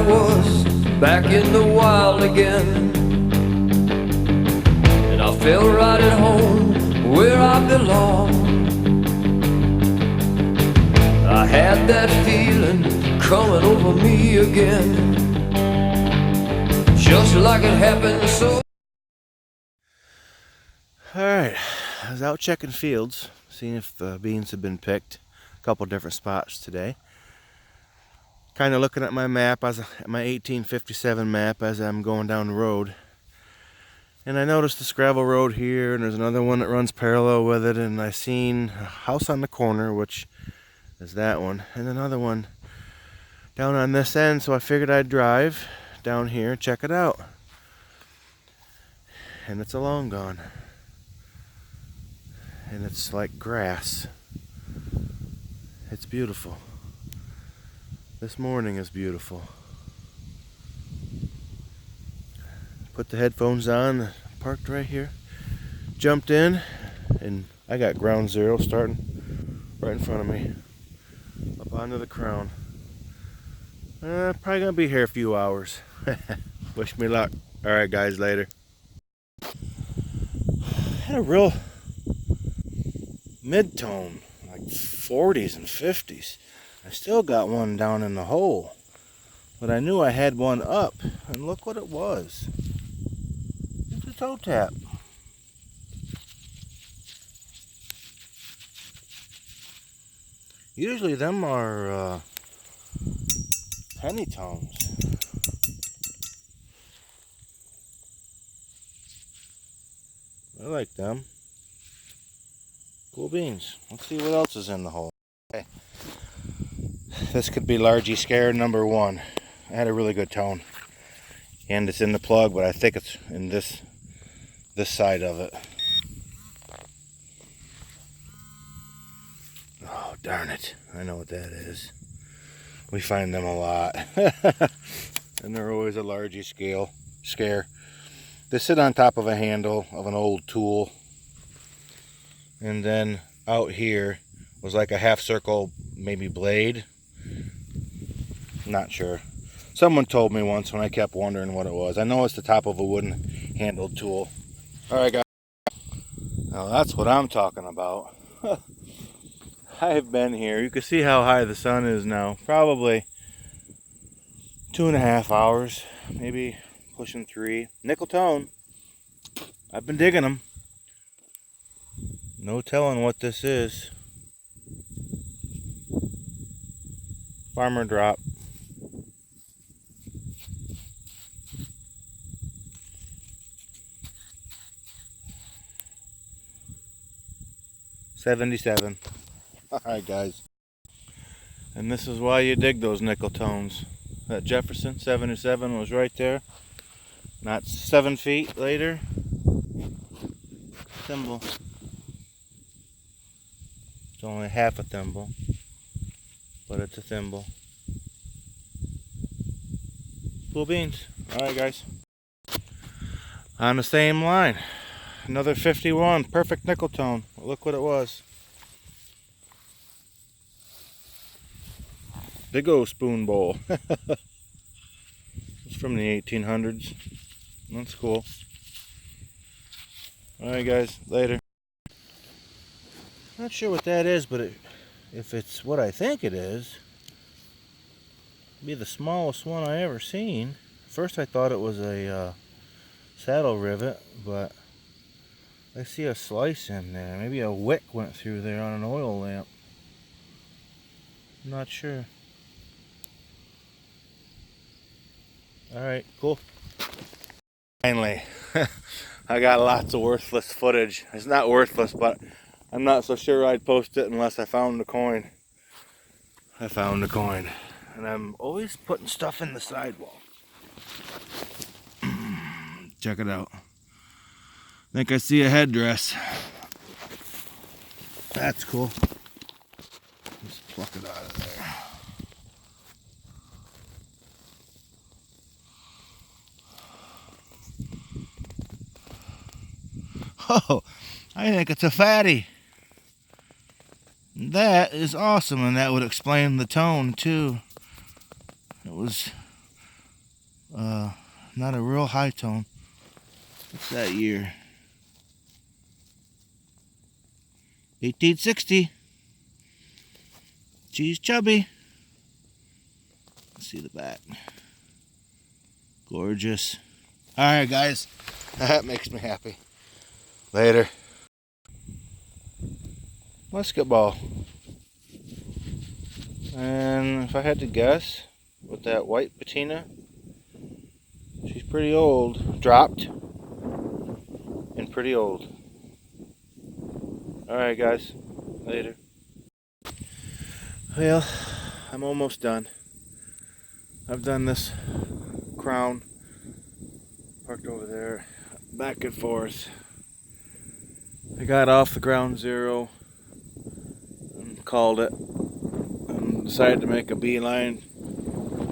was back in the wild again, and I felt right at home where I belong. I had that feeling coming over me again, just like it happened so. Alright, I was out checking fields, seeing if beans had been picked. A couple different spots today. Kind of looking at my map, my 1857 map as I'm going down the road. And I noticed this gravel road here, and there's another one that runs parallel with it, and I seen a house on the corner, which is that one, and another one down on this end, so I figured I'd drive down here and check it out. And it's a long gone. And it's like grass. It's beautiful. This morning is beautiful. Put the headphones on, parked right here, jumped in, and I got ground zero starting right in front of me, up onto the crown. Probably gonna be here a few hours. Wish me luck. Alright guys, later. Had a real mid-tone, like 40s and 50s. I still got one down in the hole, but I knew I had one up, and look what it was. It's a toe tap. Usually them are penny tones. I like them. Cool beans. Let's see what else is in the hole. Okay. This could be largy scare number 1. I had a really good tone. And it's in the plug, but I think it's in this side of it. Oh, darn it. I know what that is. We find them a lot. And they're always a largy scare. They sit on top of a handle of an old tool. And then out here was like a half circle, maybe blade. Not sure. Someone told me once when I kept wondering what it was. I know it's the top of a wooden handled tool. Alright guys. Now that's what I'm talking about. I've been here. You can see how high the sun is now. Probably 2.5 hours. Maybe pushing 3. Nickel tone. I've been digging them. No telling what this is. Farmer drop. $77. Alright guys. And this is why you dig those nickel tones. That Jefferson 77 was right there. Not 7 feet later. Thimble. It's only half a thimble, but it's a thimble. Cool beans. Alright guys. On the same line. Another 51. Perfect nickel tone. Look what it was. Big old spoon bowl. It's from the 1800s. That's cool. Alright guys, later. Not sure what that is, but if it's what I think it is, it'd be the smallest one I ever seen. First I thought it was a saddle rivet, but I see a slice in there. Maybe a wick went through there on an oil lamp. I'm not sure. Alright, cool. Finally, I got lots of worthless footage. It's not worthless, but I'm not so sure I'd post it unless I found a coin. I found a coin. And I'm always putting stuff in the sidewalk. Check it out. I think I see a headdress. That's cool. Let's pluck it out of there. Oh, I think it's a fatty. That is awesome, and that would explain the tone too. It was Not a real high tone. What's that year? 1860. She's chubby. Let's see the back. Gorgeous. Alright guys, that makes me happy. Later. Musket ball. And if I had to guess, with that white patina, she's pretty old. Dropped. And pretty old. Alright guys, later. Well, I'm almost done. I've done this crown, parked over there, back and forth. I got off the ground zero and called it, and decided to make a beeline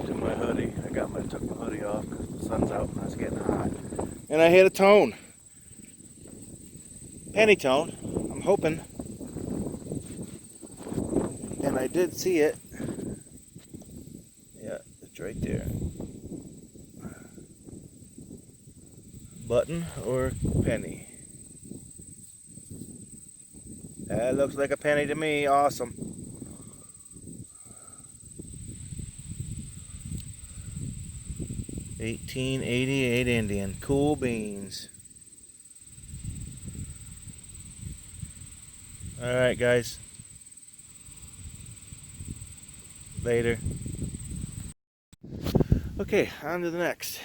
to my hoodie. Took my hoodie off because the sun's out and it's getting hot. And I hit a tone. Penny tone, I'm hoping. And I did see it. Yeah, it's right there. Button or penny? That looks like a penny to me. Awesome. $18.88 Indian. Cool beans. Alright guys. Later. Okay, on to the next.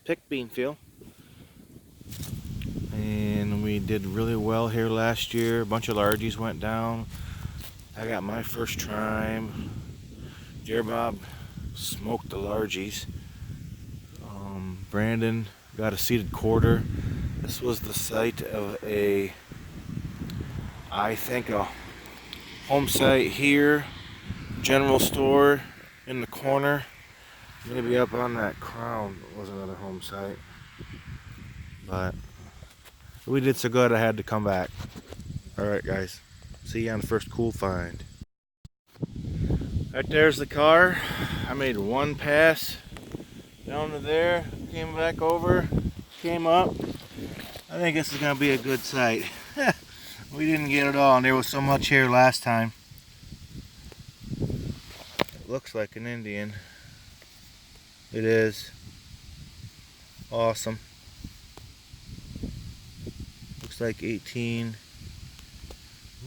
Pick bean field. And we did really well here last year. A bunch of largies went down. I got my first trime. Jerry Bob smoked the largies. Brandon got a seeded quarter. This was the site of I think a home site here. General store in the corner. Maybe up on that crown was another home site. But we did so good I had to come back. Alright guys, see you on the first cool find. Right there's the car. I made one pass down to there, came back over, came up. I think this is going to be a good site. We didn't get it all and there was so much here last time. It looks like an Indian. It is. Awesome. Looks like 18.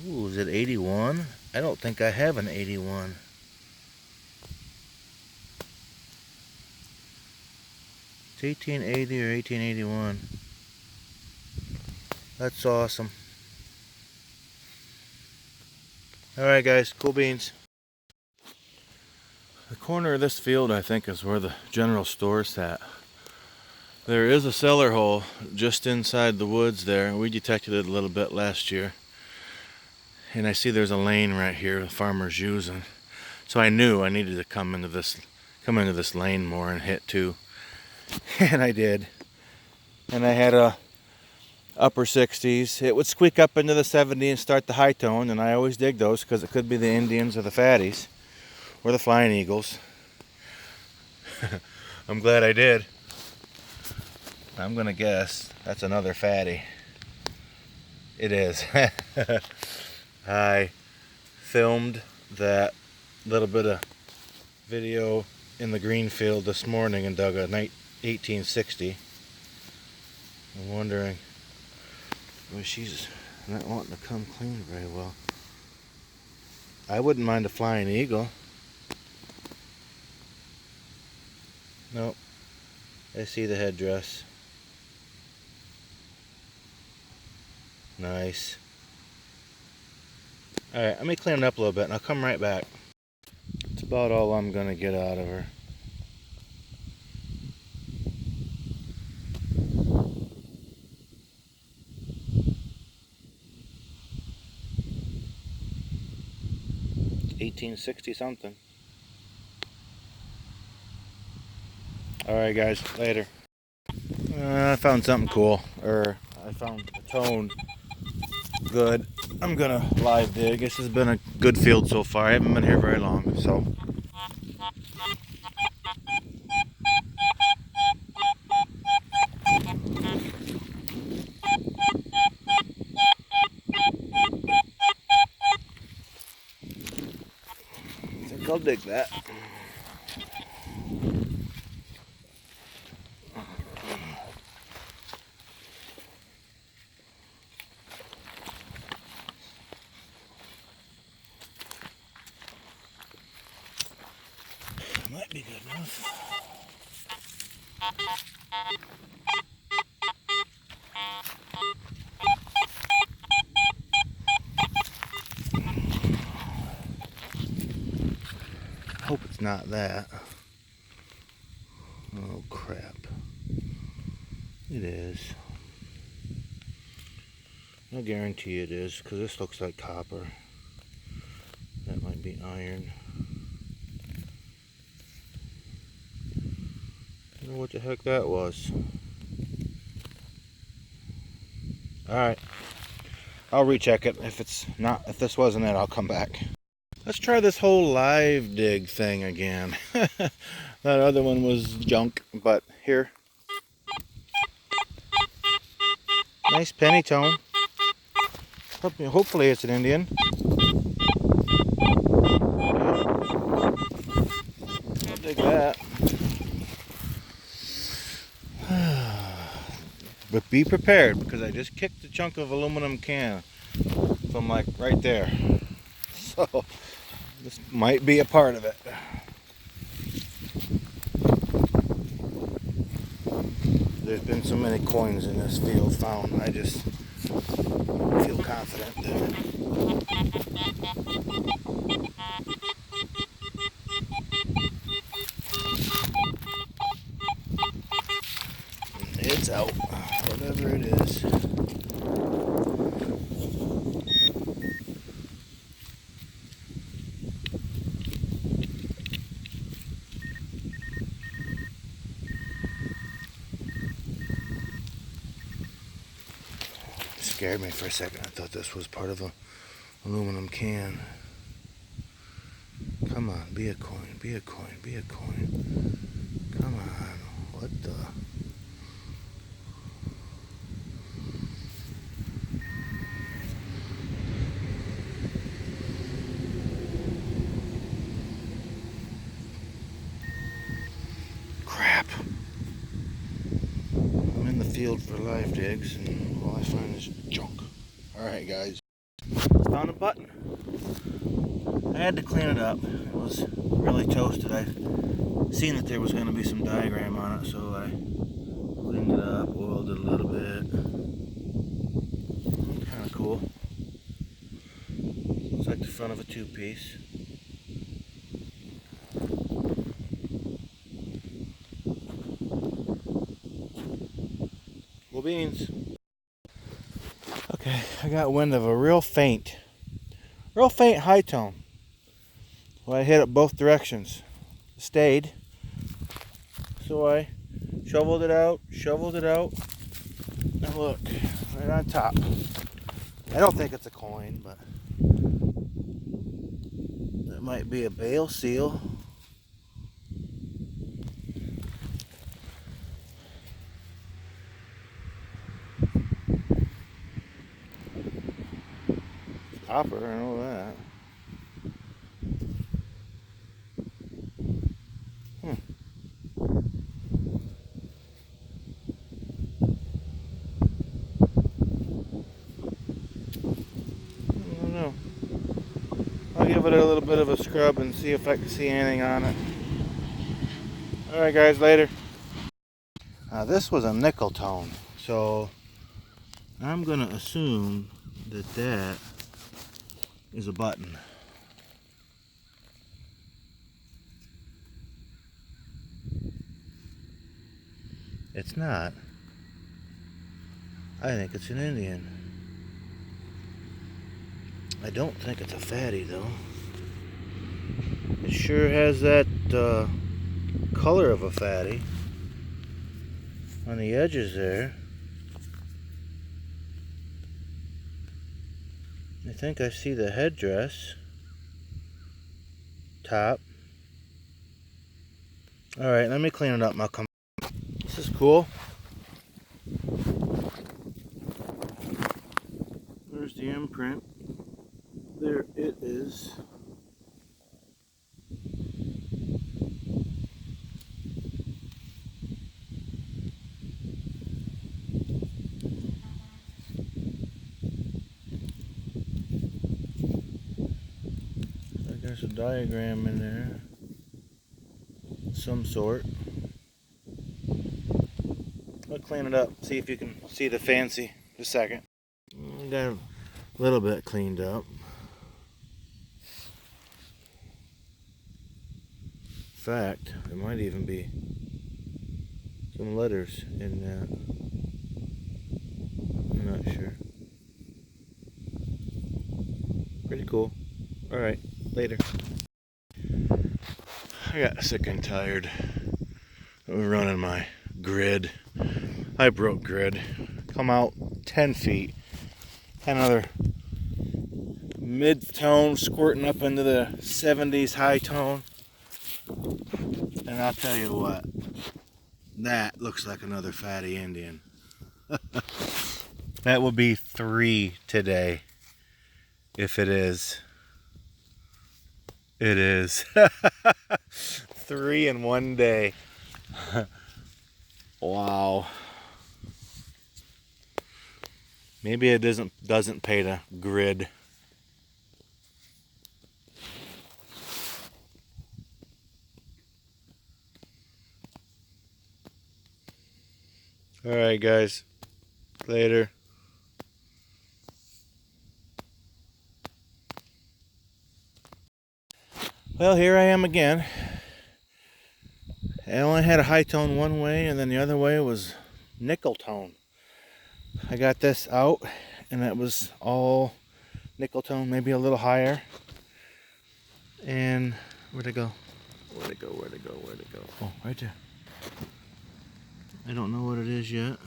Ooh, is it 81? I don't think I have an 81. It's 1880 or 1881. That's awesome. Alright guys, cool beans. The corner of this field I think is where the general store sat. There is a cellar hole just inside the woods there. We detected it a little bit last year. And I see there's a lane right here the farmer's using. So I knew I needed to come into this lane more and hit too. And I did. And I had a upper 60s. It would squeak up into the 70 and start the high tone, and I always dig those because it could be the Indians or the fatties or the flying eagles. I'm glad I did. I'm gonna guess that's another fatty. It is. I filmed that little bit of video in the green field this morning and dug a 1860. I'm wondering, well, she's not wanting to come clean very well. I wouldn't mind a flying eagle. Nope. I see the headdress. Nice. Alright, let me clean it up a little bit and I'll come right back. That's about all I'm going to get out of her. $18.60 something. Alright guys, later. I found something cool. I found a tone good. I'm gonna live dig. This has been a good field so far. I haven't been here very long, so dig that. Might be good enough. Hope it's not that. Oh crap. It is. I'll guarantee it is, because this looks like copper. That might be iron. I don't know what the heck that was. Alright. I'll recheck it. If this wasn't it, I'll come back. Let's try this whole live dig thing again. That other one was junk, but here. Nice penny tone. Hopefully it's an Indian. I'll dig that. But be prepared, because I just kicked a chunk of aluminum can from like right there. So this might be a part of it. There's been so many coins in this field found. I just feel confident there. It's out, whatever it is. Scared me for a second. I thought this was part of a aluminum can. Come on, be a coin, be a coin, be a coin. Come on, what the? Crap. I'm in the field for live digs, and all I find is junk. Alright guys, found a button. I had to clean it up. It was really toasted. I seen that there was going to be some diagram on it, so I cleaned it up, oiled it a little bit. Kind of cool. It's like the front of a two-piece. Well, beans. Okay, I got wind of a real faint high tone. Well, I hit it both directions. Stayed. So I shoveled it out, and look, right on top. I don't think it's a coin, but it might be a bale seal. Copper, I know that. I don't know. I'll give it a little bit of a scrub and see if I can see anything on it. Alright guys, later. This was a nickel tone, so I'm gonna assume that that is a button. It's not. I think it's an Indian. I don't think it's a fatty though. It sure has that color of a fatty on the edges there. I think I see the headdress top. Alright, let me clean it up and I'll come. This is cool. There's the imprint. There it is. There's a diagram in there. Some sort. I'll clean it up, see if you can see the fancy. Just a second. Got a little bit cleaned up. In fact, there might even be some letters in that. I'm not sure. Pretty cool. Alright, later. I got sick and tired of running my grid. I broke grid. Come out 10 feet. Another mid-tone squirting up into the 70s high tone. And I'll tell you what, that looks like another fatty Indian. That will be 3 today. If it is. It is. 3 in one day. Wow. Maybe it doesn't pay to grid. Alright guys. Later. Well, here I am again. I only had a high tone one way, and then the other way was nickel tone. I got this out, and that was all nickel tone, maybe a little higher. And where'd it go? Where'd it go? Where'd it go? Where'd it go? Oh, right there. I don't know what it is yet,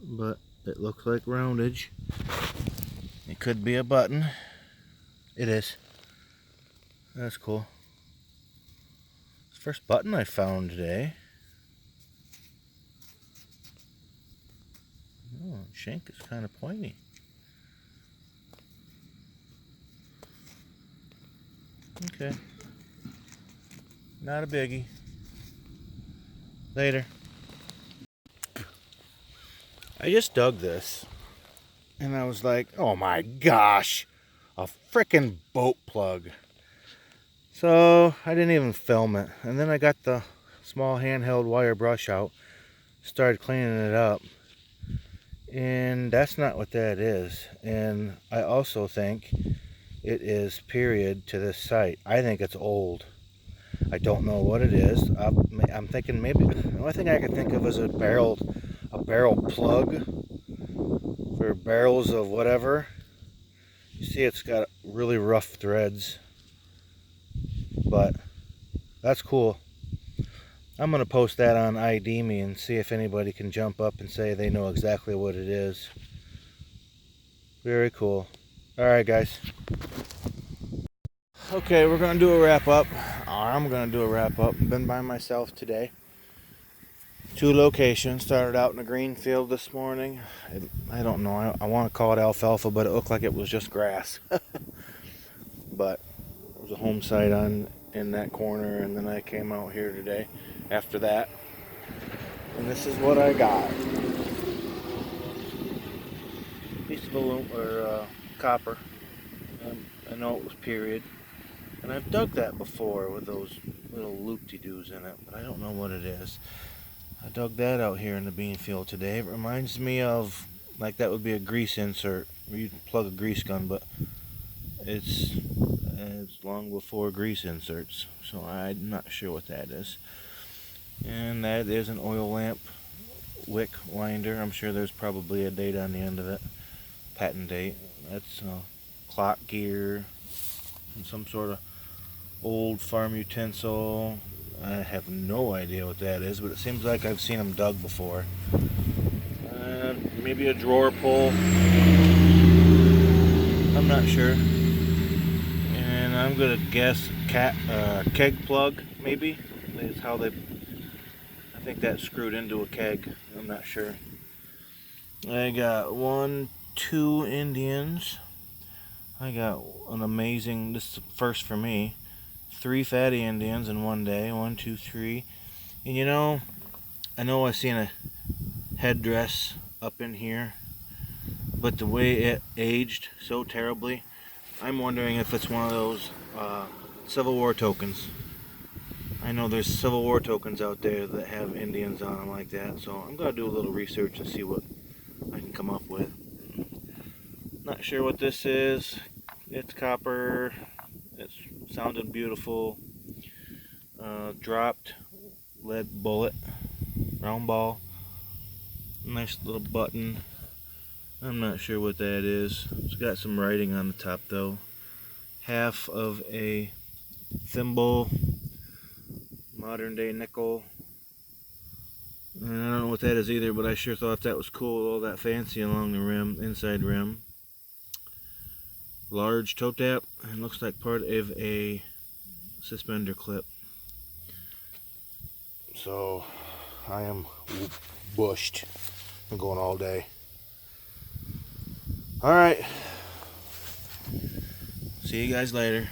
but it looks like roundage. It could be a button. It is. That's cool. It's the first button I found today. Oh, shank is kind of pointy. Okay. Not a biggie. Later. I just dug this. And I was like, oh my gosh. A frickin' boat plug. So I didn't even film it. And then I got the small handheld wire brush out. Started cleaning it up. And that's not what that is. And I also think it is period to this site. I think it's old. I don't know what it is. I'm thinking maybe the only thing I can think of is a barrel plug for barrels of whatever. You see, it's got really rough threads, but that's cool. I'm gonna post that on ID Me and see if anybody can jump up and say they know exactly what it is. Very cool. All right, guys. Okay, we're gonna do a wrap up. I'm gonna do a wrap up. Been by myself today. 2 locations. Started out in a green field this morning. I don't know. I want to call it alfalfa, but it looked like it was just grass. But there was a home site in that corner, and then I came out here today after that. And this is what I got. Piece of aluminum or copper. I know it was period. And I've dug that before with those little loop-de-doos in it, but I don't know what it is. I dug that out here in the bean field today. It reminds me of, like, that would be a grease insert where you'd plug a grease gun, but it's long before grease inserts, so I'm not sure what that is. And that is an oil lamp wick winder. I'm sure there's probably a date on the end of it, patent date. That's clock gear and some sort of old farm utensil. I have no idea what that is, but it seems like I've seen them dug before. Maybe a drawer pull. I'm not sure. And I'm gonna guess keg plug, maybe. That's how they. I think that's screwed into a keg. I'm not sure. I got 2 Indians. I got an amazing. This is the first for me. 3 fatty Indians in one day. 1, 2, 3. And you know, I know I seen a headdress up in here. but the way it aged so terribly, I'm wondering if it's one of those Civil War tokens. I know there's Civil War tokens out there that have Indians on them like that, so I'm going to do a little research and see what I can come up with. Not sure what this is. It's copper. It sounded beautiful. Dropped lead bullet, round ball. Nice little button. I'm not sure what that is. It's got some writing on the top though. Half of a thimble, modern day nickel. And I don't know what that is either, but I sure thought that was cool. All that fancy along the rim, inside rim. Large toe tap, and looks like part of a suspender clip. So I am bushed. I'm going all day. All right. See you guys later.